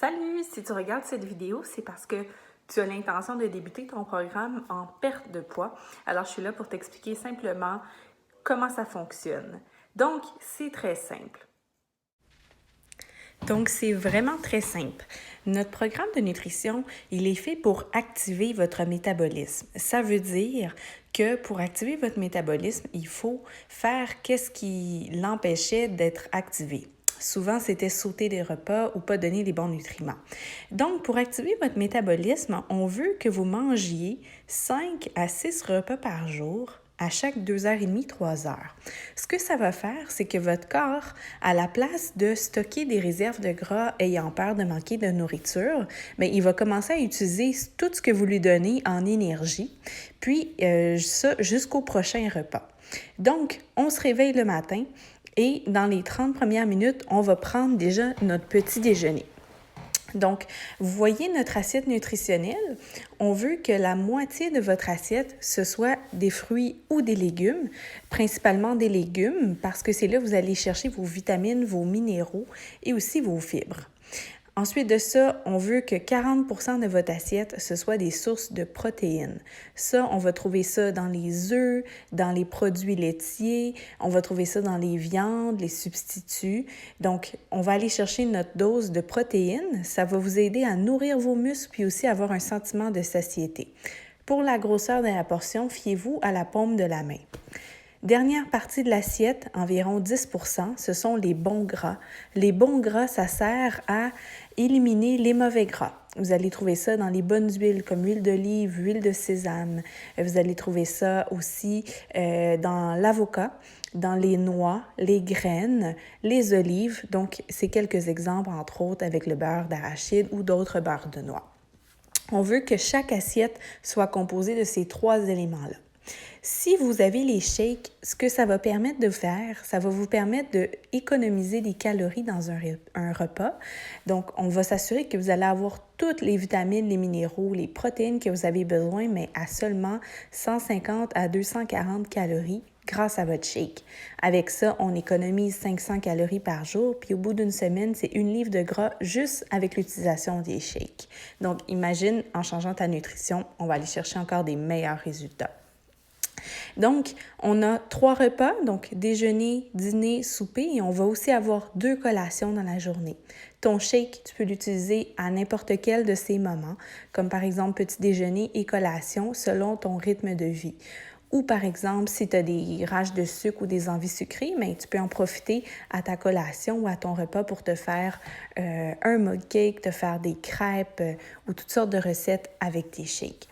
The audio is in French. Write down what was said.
Salut! Si tu regardes cette vidéo, c'est parce que tu as l'intention de débuter ton programme en perte de poids. Alors, je suis là pour t'expliquer simplement comment ça fonctionne. Donc, c'est très simple. Donc, c'est vraiment très simple. Notre programme de nutrition, il est fait pour activer votre métabolisme. Ça veut dire que pour activer votre métabolisme, il faut faire qu'est-ce qui l'empêchait d'être activé. Souvent, c'était sauter des repas ou pas donner les bons nutriments. Donc, pour activer votre métabolisme, on veut que vous mangiez 5 à 6 repas par jour à chaque 2h30, 3 heures. Ce que ça va faire, c'est que votre corps, à la place de stocker des réserves de gras ayant peur de manquer de nourriture, bien, il va commencer à utiliser tout ce que vous lui donnez en énergie, puis ça jusqu'au prochain repas. Donc, on se réveille le matin et dans les 30 premières minutes, on va prendre déjà notre petit déjeuner. Donc, vous voyez notre assiette nutritionnelle, on veut que la moitié de votre assiette, ce soit des fruits ou des légumes, principalement des légumes, parce que c'est là que vous allez chercher vos vitamines, vos minéraux et aussi vos fibres. Ensuite de ça, on veut que 40% de votre assiette, ce soit des sources de protéines. Ça, on va trouver ça dans les œufs, dans les produits laitiers, on va trouver ça dans les viandes, les substituts. Donc, on va aller chercher notre dose de protéines. Ça va vous aider à nourrir vos muscles puis aussi avoir un sentiment de satiété. Pour la grosseur de la portion, fiez-vous à la paume de la main. Dernière partie de l'assiette, environ 10%, ce sont les bons gras. Les bons gras, ça sert à éliminer les mauvais gras. Vous allez trouver ça dans les bonnes huiles comme huile d'olive, huile de sésame. Vous allez trouver ça aussi dans l'avocat, dans les noix, les graines, les olives. Donc, c'est quelques exemples, entre autres, avec le beurre d'arachide ou d'autres beurres de noix. On veut que chaque assiette soit composée de ces 3 éléments-là. Si vous avez les shakes, ce que ça va permettre de faire, ça va vous permettre d'économiser des calories dans un repas. Donc, on va s'assurer que vous allez avoir toutes les vitamines, les minéraux, les protéines que vous avez besoin, mais à seulement 150 à 240 calories grâce à votre shake. Avec ça, on économise 500 calories par jour, puis au bout d'une semaine, c'est 1 livre de gras juste avec l'utilisation des shakes. Donc, imagine, en changeant ta nutrition, on va aller chercher encore des meilleurs résultats. Donc, on a 3 repas, donc déjeuner, dîner, souper, et on va aussi avoir 2 collations dans la journée. Ton shake, tu peux l'utiliser à n'importe quel de ces moments, comme par exemple petit déjeuner et collation selon ton rythme de vie. Ou par exemple, si tu as des rages de sucre ou des envies sucrées, mais tu peux en profiter à ta collation ou à ton repas pour te faire un mug cake, te faire des crêpes ou toutes sortes de recettes avec tes shakes.